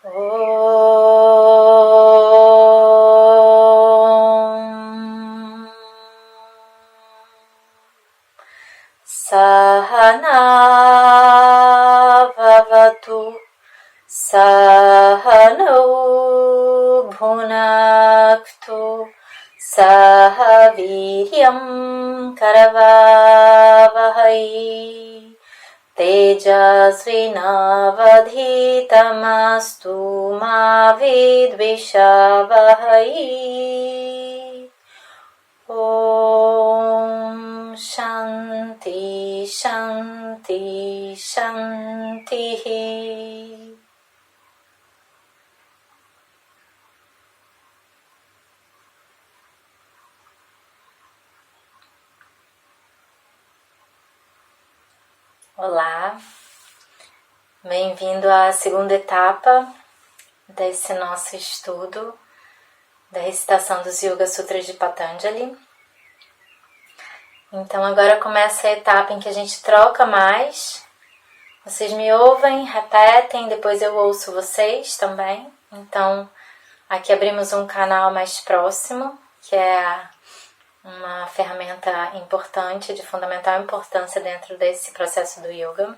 Om Sahana Bhavatu Sahano Bhunaktu Sahaviryam Karavavahai Tejasvinavadhitamastu ma vidvishavahai. Om Shanti Shanti Shanti. Olá, bem-vindo à segunda etapa desse nosso estudo da recitação dos Yoga Sutras de Patanjali. Então agora começa a etapa em que a gente troca mais. Vocês me ouvem, repetem, depois eu ouço vocês também. Então aqui abrimos um canal mais próximo, que é uma ferramenta importante, de fundamental importância dentro desse processo do yoga.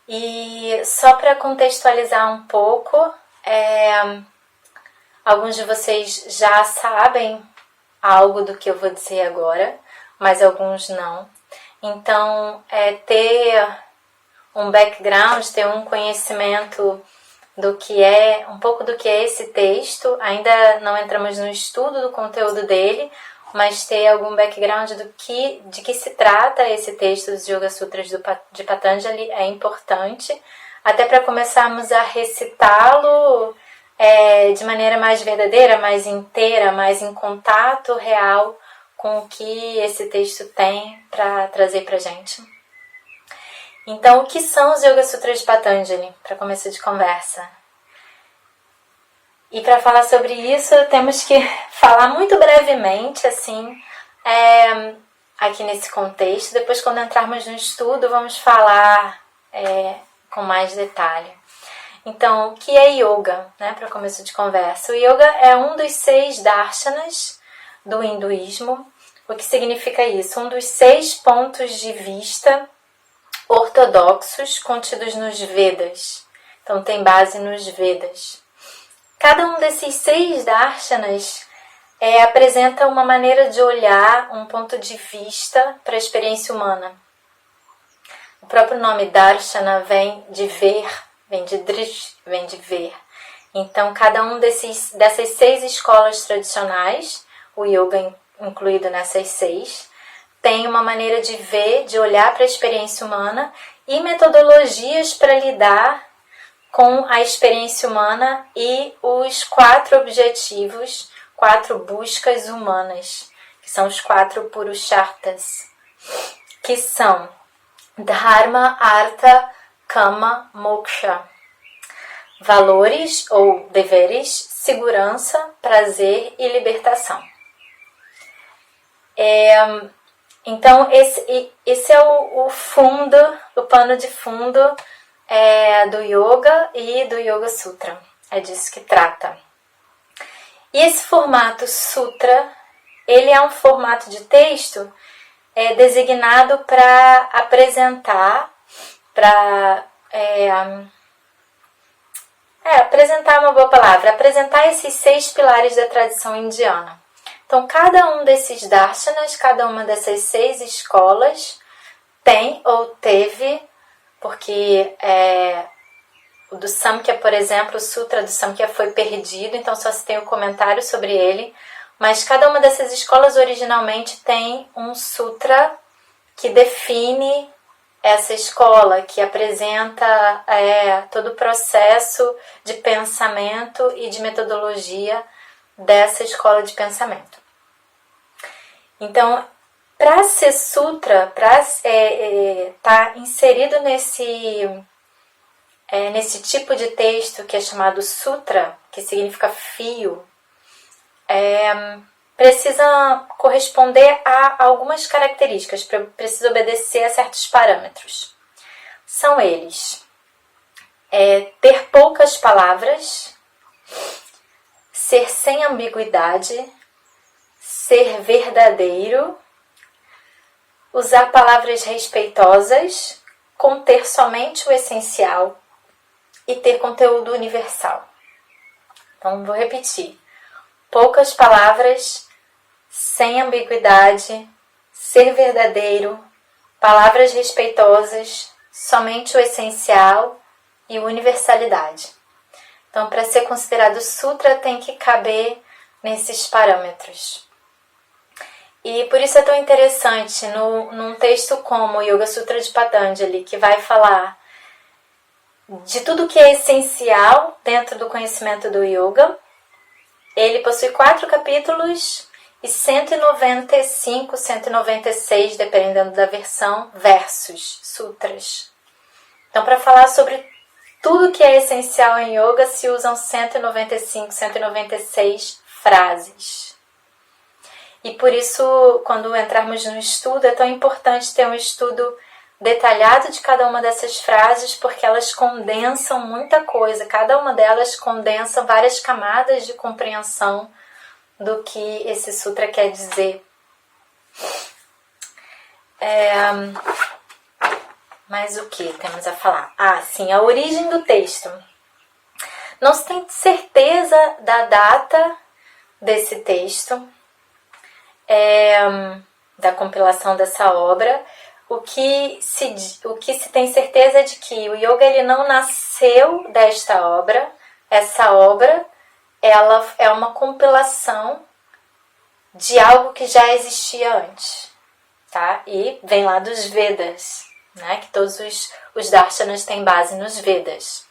E só para contextualizar um pouco, alguns de vocês já sabem algo do que eu vou dizer agora, mas alguns não. Então, ter um background, ter um conhecimento do que é, um pouco do que é esse texto. Ainda não entramos no estudo do conteúdo dele, mas ter algum background de que se trata esse texto dos Yoga Sutras de Patanjali é importante, até para começarmos a recitá-lo de maneira mais verdadeira, mais inteira, mais em contato real com o que esse texto tem para trazer para a gente. Então, o que são os Yoga Sutras de Patanjali, para começo de conversa? E para falar sobre isso, temos que falar muito brevemente, assim, aqui nesse contexto. Depois, quando entrarmos no estudo, vamos falar com mais detalhe. Então, o que é Yoga, né, para começo de conversa? O Yoga é um dos 6 darshanas do hinduísmo. O que significa isso? Um dos 6 pontos de vista ortodoxos contidos nos Vedas. Então tem base nos Vedas. Cada um desses 6 darshanas apresenta uma maneira de olhar, um ponto de vista para a experiência humana. O próprio nome darshana vem de ver, vem de drish, vem de ver. Então cada um dessas 6 escolas tradicionais, o yoga incluído nessas 6, tem uma maneira de ver, de olhar para a experiência humana e metodologias para lidar com a experiência humana e os 4 objetivos, 4 buscas humanas, que são os 4 purusharthas, que são Dharma, Artha, Kama, Moksha. Valores ou deveres, segurança, prazer e libertação. Então, esse é o fundo, o pano de fundo do Yoga e do Yoga Sutra. É disso que trata. E esse formato Sutra, ele é um formato de texto designado para apresentar, apresentar é uma boa palavra, apresentar esses 6 pilares da tradição indiana. Então, cada um desses darshanas, cada uma dessas 6 escolas tem ou teve, porque o do Samkhya, por exemplo, o Sutra do Samkhya foi perdido, então só se tem um comentário sobre ele, mas cada uma dessas escolas originalmente tem um Sutra que define essa escola, que apresenta todo o processo de pensamento e de metodologia dessa escola de pensamento. Então, para ser sutra, para estar inserido nesse tipo de texto que é chamado sutra, que significa fio, precisa corresponder a algumas características, precisa obedecer a certos parâmetros. São eles: ter poucas palavras, ser sem ambiguidade, ser verdadeiro, usar palavras respeitosas, conter somente o essencial e ter conteúdo universal. Então, vou repetir. Poucas palavras, sem ambiguidade, ser verdadeiro, palavras respeitosas, somente o essencial e universalidade. Então, para ser considerado sutra, tem que caber nesses parâmetros. E por isso é tão interessante, num texto como o Yoga Sutra de Patanjali, que vai falar de tudo que é essencial dentro do conhecimento do yoga, ele possui 4 capítulos e 195, 196, dependendo da versão, versos, sutras. Então, para falar sobre tudo que é essencial em yoga, se usam 195, 196 frases. E por isso, quando entrarmos no estudo, é tão importante ter um estudo detalhado de cada uma dessas frases, porque elas condensam muita coisa. Cada uma delas condensa várias camadas de compreensão do que esse sutra quer dizer. Mas o que temos a falar? Sim, a origem do texto. Não se tem certeza da data desse texto, da compilação dessa obra. O que se tem certeza é de que o yoga ele não nasceu desta obra. Essa obra ela é uma compilação de algo que já existia antes, tá? E vem lá dos Vedas, né? Que todos os darshanas têm base nos Vedas.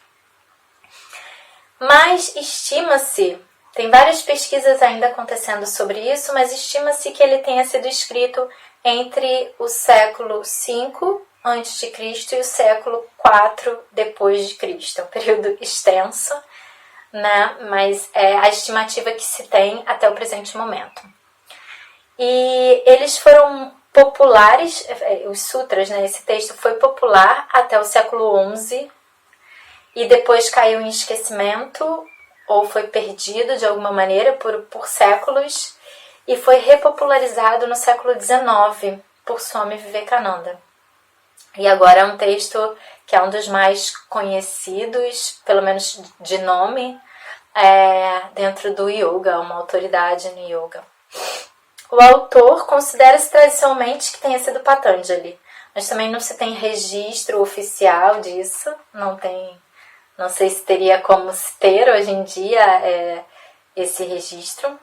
Mas estima-se, tem várias pesquisas ainda acontecendo sobre isso, mas estima-se que ele tenha sido escrito entre o século V a.C. e o século IV depois de Cristo. É um período extenso, né? Mas é a estimativa que se tem até o presente momento. E eles foram populares, os sutras, né? Esse texto foi popular até o século XI e depois caiu em esquecimento ou foi perdido de alguma maneira por séculos e foi repopularizado no século XIX por Swami Vivekananda. E agora é um texto que é um dos mais conhecidos, pelo menos de nome, dentro do yoga, uma autoridade no yoga. O autor considera-se tradicionalmente que tenha sido Patanjali, mas também não se tem registro oficial disso, não sei se teria como se ter hoje em dia esse registro.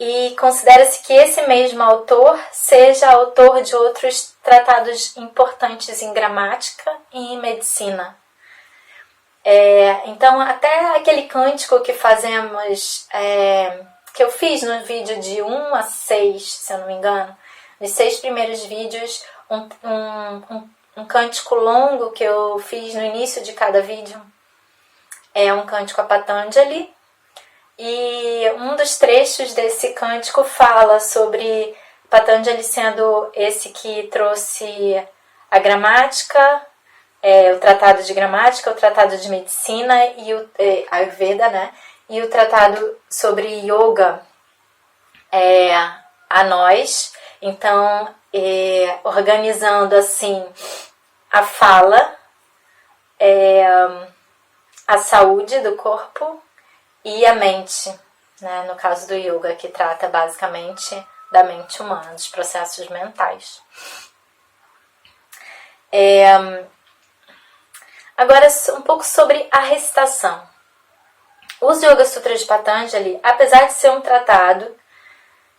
E considera-se que esse mesmo autor seja autor de outros tratados importantes em gramática e em medicina. Então, até aquele cântico que fazemos, que eu fiz no vídeo de 1 a 6, se eu não me engano, nos 6 primeiros vídeos, um cântico longo que eu fiz no início de cada vídeo, é um cântico a Patanjali. E um dos trechos desse cântico fala sobre Patanjali sendo esse que trouxe a gramática, o tratado de gramática, o tratado de medicina e o Ayurveda, né? E o tratado sobre yoga a nós. Então, organizando assim a fala, a saúde do corpo e a mente, né? No caso do yoga, que trata basicamente da mente humana, dos processos mentais. Agora, um pouco sobre a recitação. Os Yoga Sutras de Patanjali, apesar de ser um tratado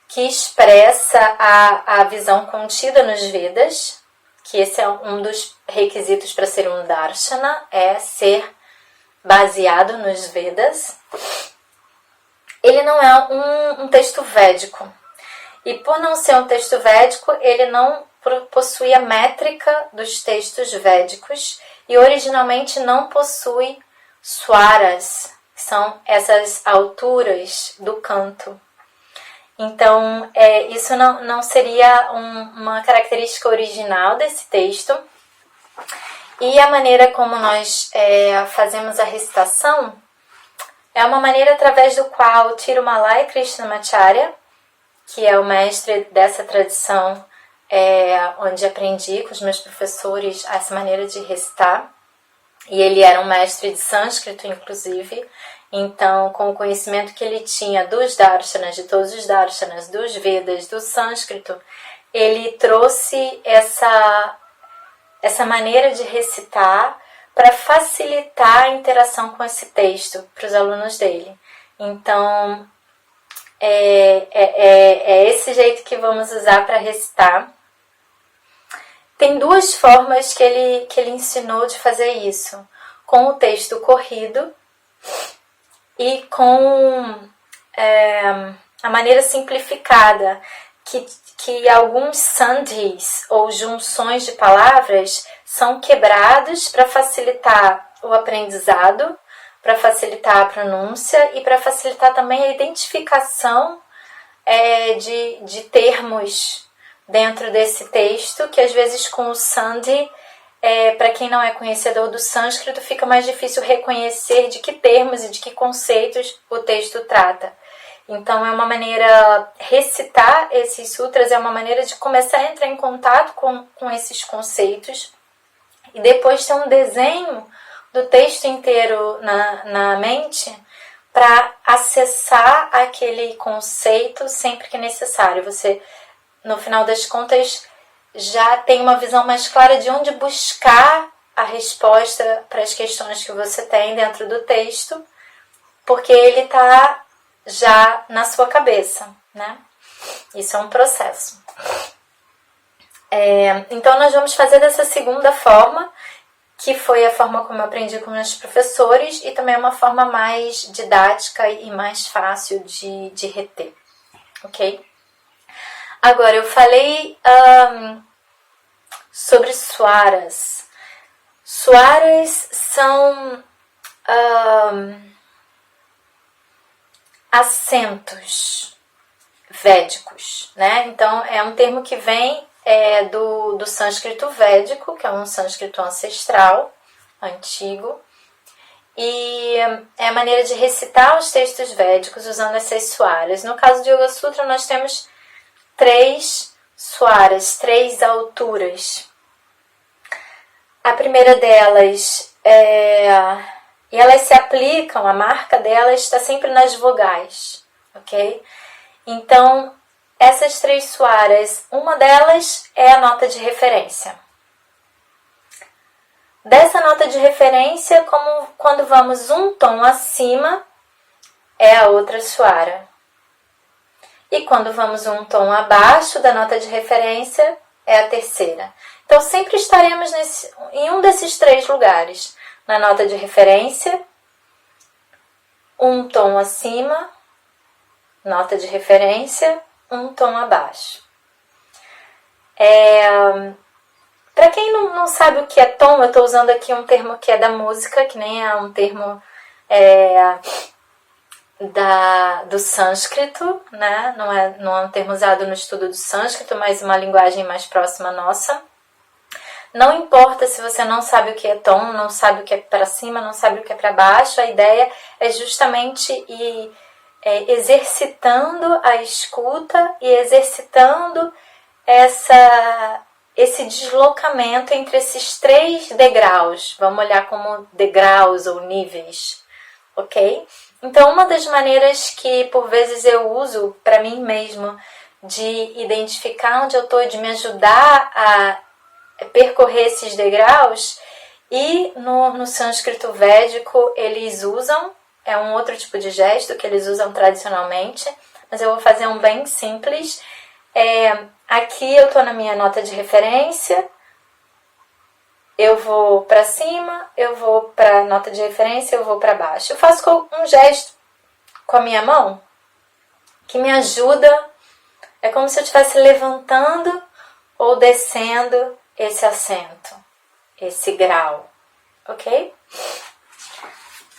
que expressa a visão contida nos Vedas, que esse é um dos requisitos para ser um darshana, é ser baseado nos Vedas, ele não é um texto védico. E por não ser um texto védico, ele não possui a métrica dos textos védicos e originalmente não possui swaras, que são essas alturas do canto. Então, isso não seria uma característica original desse texto. E a maneira como nós fazemos a recitação é uma maneira através do qual Tirumalai Krishnamacharya, que é o mestre dessa tradição, onde aprendi com os meus professores essa maneira de recitar, e ele era um mestre de sânscrito, inclusive, então, com o conhecimento que ele tinha dos darshanas, de todos os darshanas, dos Vedas, do sânscrito, ele trouxe essa maneira de recitar para facilitar a interação com esse texto para os alunos dele. Então, é esse jeito que vamos usar para recitar. Tem duas formas que ele ensinou de fazer isso. Com o texto corrido e com a maneira simplificada, que alguns sandhis, ou junções de palavras, são quebrados para facilitar o aprendizado, para facilitar a pronúncia e para facilitar também a identificação de termos dentro desse texto, que às vezes com o sandhi, para quem não é conhecedor do sânscrito, fica mais difícil reconhecer de que termos e de que conceitos o texto trata. Então é uma maneira, recitar esses sutras é uma maneira de começar a entrar em contato com esses conceitos e depois ter um desenho do texto inteiro na mente para acessar aquele conceito sempre que necessário. Você, no final das contas, já tem uma visão mais clara de onde buscar a resposta para as questões que você tem dentro do texto, porque ele está já na sua cabeça, né? Isso é um processo. Então, nós vamos fazer dessa segunda forma, que foi a forma como eu aprendi com meus professores, e também é uma forma mais didática e mais fácil de reter, ok? Agora, eu falei sobre swaras. Swaras são acentos védicos, né? Então, é um termo que vem do sânscrito védico, que é um sânscrito ancestral, antigo, e é a maneira de recitar os textos védicos usando essas swaras. No caso do Yoga Sutra, nós temos 3 swaras, 3 alturas. A primeira delas e elas se aplicam, a marca delas está sempre nas vogais, ok? Então, essas 3 swaras, uma delas é a nota de referência. Dessa nota de referência, como quando vamos um tom acima, é a outra swara. E quando vamos um tom abaixo da nota de referência, é a terceira. Então, sempre estaremos em um desses 3 lugares. Na nota de referência, um tom acima, nota de referência, um tom abaixo. Para quem não sabe o que é tom, eu estou usando aqui um termo que é da música, que nem é um termo do sânscrito, né? Não é um termo usado no estudo do sânscrito, mas uma linguagem mais próxima nossa. Não importa se você não sabe o que é tom, não sabe o que é para cima, não sabe o que é para baixo, a ideia é justamente ir exercitando a escuta e exercitando esse deslocamento entre esses 3 degraus. Vamos olhar como degraus ou níveis, ok? Então, uma das maneiras que por vezes eu uso para mim mesmo de identificar onde eu estou, de me ajudar a percorrer esses degraus, e no sânscrito védico eles usam, é um outro tipo de gesto que eles usam tradicionalmente, mas eu vou fazer um bem simples. Aqui eu estou na minha nota de referência, eu vou para cima, eu vou para a nota de referência, eu vou para baixo. Eu faço um gesto com a minha mão que me ajuda, é como se eu estivesse levantando ou descendo esse acento, esse grau, ok?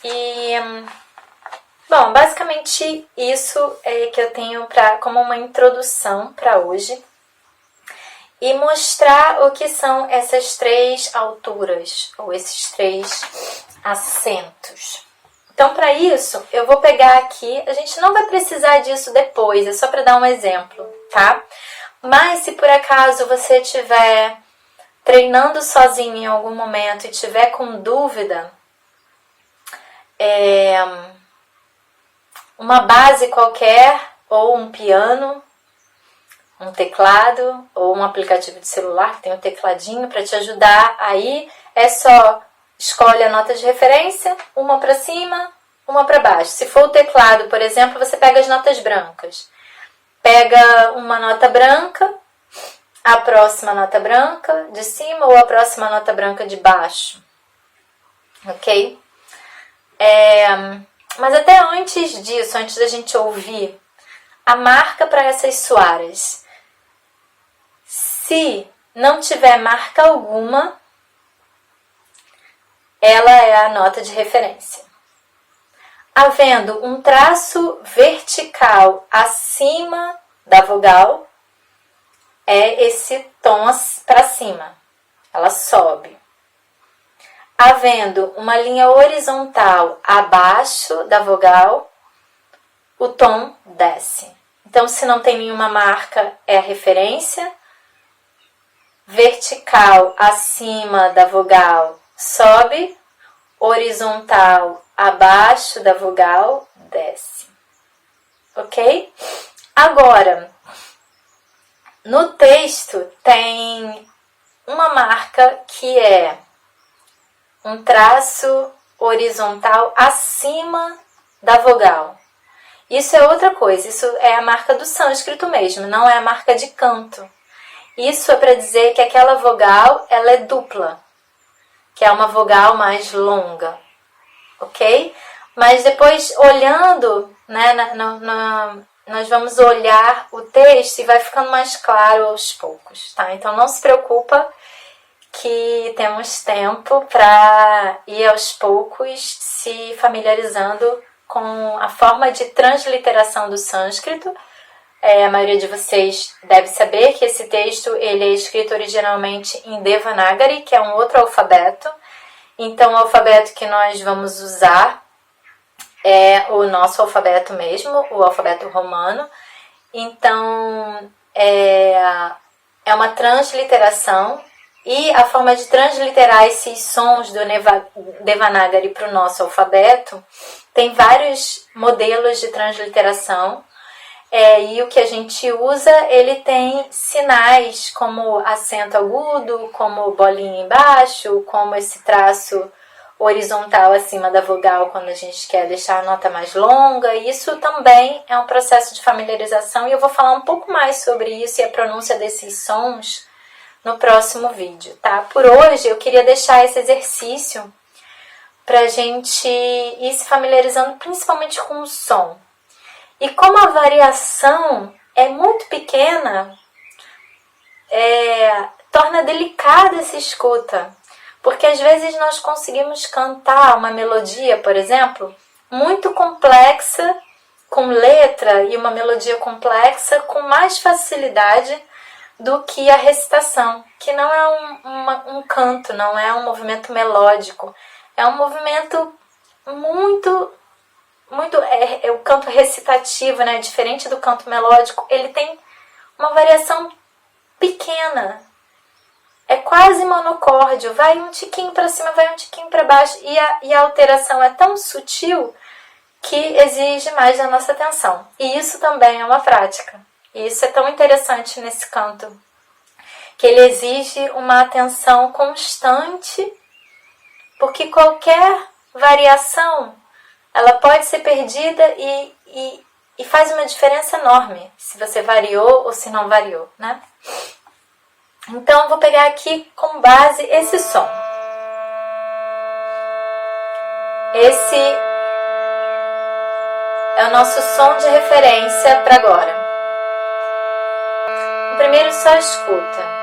E, bom, basicamente isso é que eu tenho como uma introdução para hoje. e mostrar o que são essas três alturas, ou esses três acentos. Então, para isso, eu vou pegar aqui, a gente não vai precisar disso depois, é só para dar um exemplo, tá? Mas se por acaso você estiver treinando sozinho em algum momento e estiver com dúvida, uma base qualquer, ou um piano, um teclado, ou um aplicativo de celular que tem um tecladinho para te ajudar, aí é só escolhe a nota de referência, uma para cima, uma para baixo. Se for o teclado, por exemplo, você pega as notas brancas. Pega uma nota branca, a próxima nota branca de cima ou a próxima nota branca de baixo. Ok? Mas até antes disso, antes da gente ouvir a marca para essas soares, se não tiver marca alguma, ela é a nota de referência. Havendo um traço vertical acima da vogal, é esse tom para cima, ela sobe. Havendo uma linha horizontal abaixo da vogal, o tom desce. Então, se não tem nenhuma marca, é a referência. Vertical acima da vogal, sobe. Horizontal abaixo da vogal, desce. Ok? Agora, no texto tem uma marca que é um traço horizontal acima da vogal. Isso é outra coisa, isso é a marca do sânscrito mesmo, não é a marca de canto. Isso é para dizer que aquela vogal ela é dupla, que é uma vogal mais longa, ok? Mas depois, olhando, né, nós vamos olhar o texto e vai ficando mais claro aos poucos, tá? Então não se preocupa que temos tempo para ir aos poucos se familiarizando com a forma de transliteração do sânscrito. A maioria de vocês deve saber que esse texto ele é escrito originalmente em Devanagari, que é um outro alfabeto. Então, o alfabeto que nós vamos usar é o nosso alfabeto mesmo, o alfabeto romano. Então, é uma transliteração. E a forma de transliterar esses sons do Devanagari para o nosso alfabeto tem vários modelos de transliteração. E o que a gente usa, ele tem sinais como acento agudo, como bolinha embaixo, como esse traço horizontal acima da vogal quando a gente quer deixar a nota mais longa. Isso também é um processo de familiarização e eu vou falar um pouco mais sobre isso e a pronúncia desses sons no próximo vídeo, tá? Por hoje eu queria deixar esse exercício pra gente ir se familiarizando principalmente com o som. E como a variação é muito pequena, torna delicada essa escuta. Porque às vezes nós conseguimos cantar uma melodia, por exemplo, muito complexa, com letra e uma melodia complexa, com mais facilidade do que a recitação, que não é um canto, não é um movimento melódico, é um movimento muito o canto recitativo, né? Diferente do canto melódico, ele tem uma variação pequena, é quase monocórdio, vai um tiquinho para cima, vai um tiquinho para baixo, e a alteração é tão sutil que exige mais da nossa atenção. E isso também é uma prática. E isso é tão interessante nesse canto, que ele exige uma atenção constante, porque qualquer variação, ela pode ser perdida e faz uma diferença enorme, se você variou ou se não variou, né? Então, eu vou pegar aqui como base esse som. Esse é o nosso som de referência para agora. O primeiro só escuta.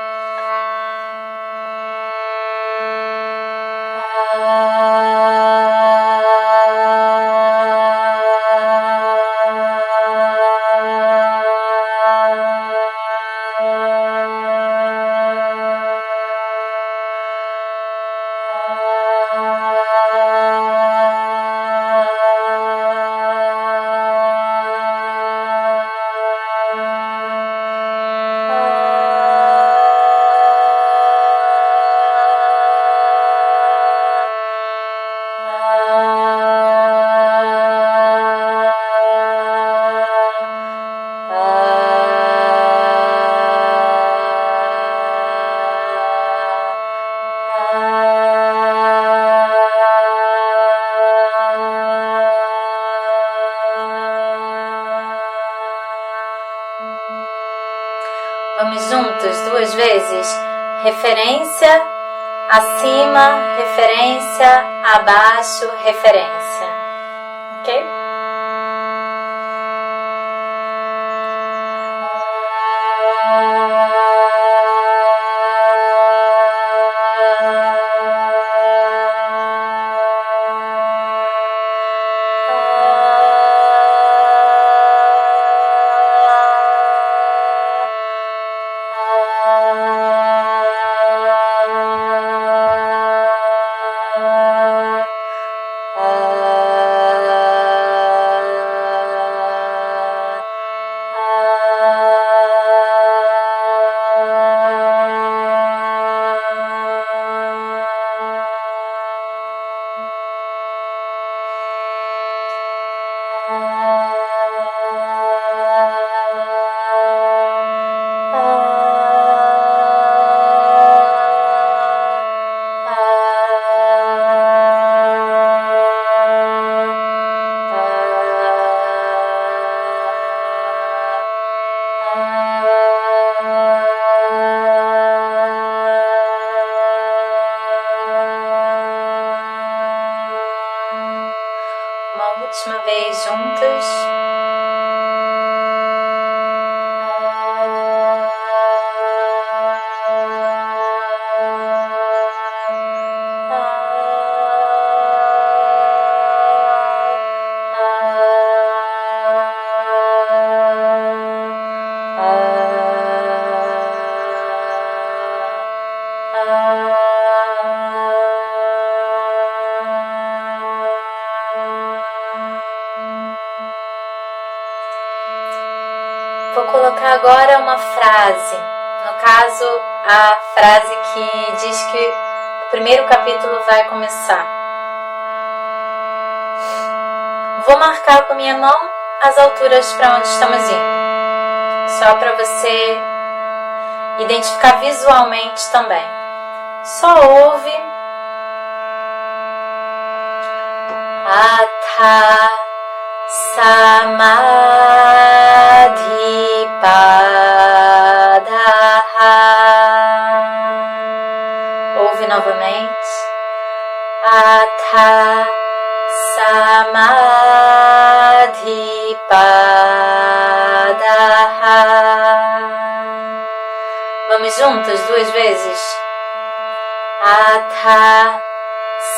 vezes. Referência, acima, referência, abaixo, referência. Ok? Uma última vez juntas. Vou colocar agora uma frase, no caso a frase que diz que o primeiro capítulo vai começar. Vou marcar com minha mão as alturas para onde estamos indo, só para você identificar visualmente também. Só ouve Atha Samadhi Padaha. Ouve novamente. Atha Samadhi Padaha. Vamos juntas 2 vezes. Atha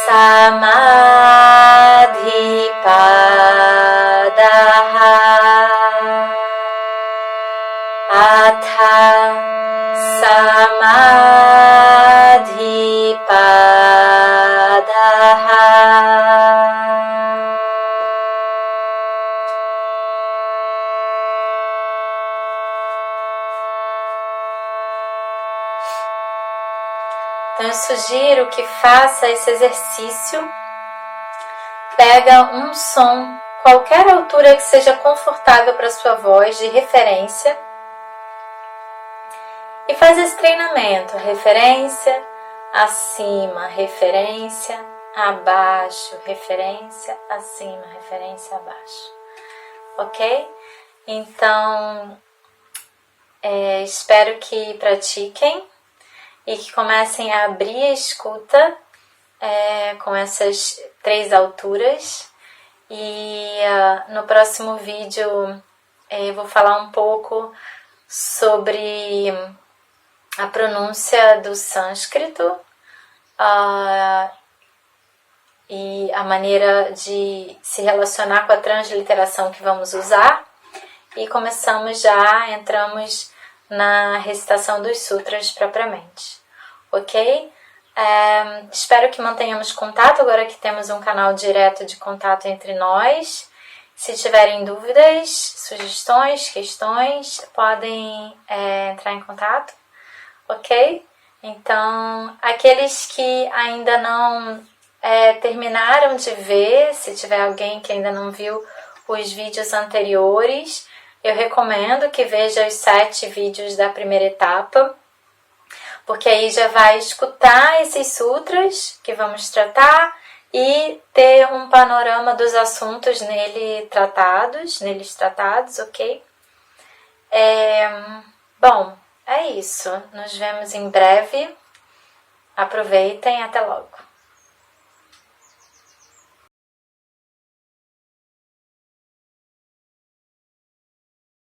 Samadhi Padaha. Atha Samadhi Padaha. Então eu sugiro que faça esse exercício. Pega um som, qualquer altura que seja confortável para sua voz, de referência. E faz esse treinamento, referência, acima, referência, abaixo, referência, acima, referência, abaixo. Ok? Então, espero que pratiquem e que comecem a abrir a escuta com essas 3 alturas. E no próximo vídeo eu vou falar um pouco sobre a pronúncia do sânscrito e a maneira de se relacionar com a transliteração que vamos usar. E entramos na recitação dos sutras propriamente, ok? Espero que mantenhamos contato agora que temos um canal direto de contato entre nós. Se tiverem dúvidas, sugestões, questões, podem entrar em contato, ok? Então, aqueles que ainda não terminaram de ver, se tiver alguém que ainda não viu os vídeos anteriores, eu recomendo que veja os 7 vídeos da primeira etapa, porque aí já vai escutar esses sutras que vamos tratar e ter um panorama dos assuntos neles tratados, ok? Bom, é isso. Nos vemos em breve. Aproveitem, até logo.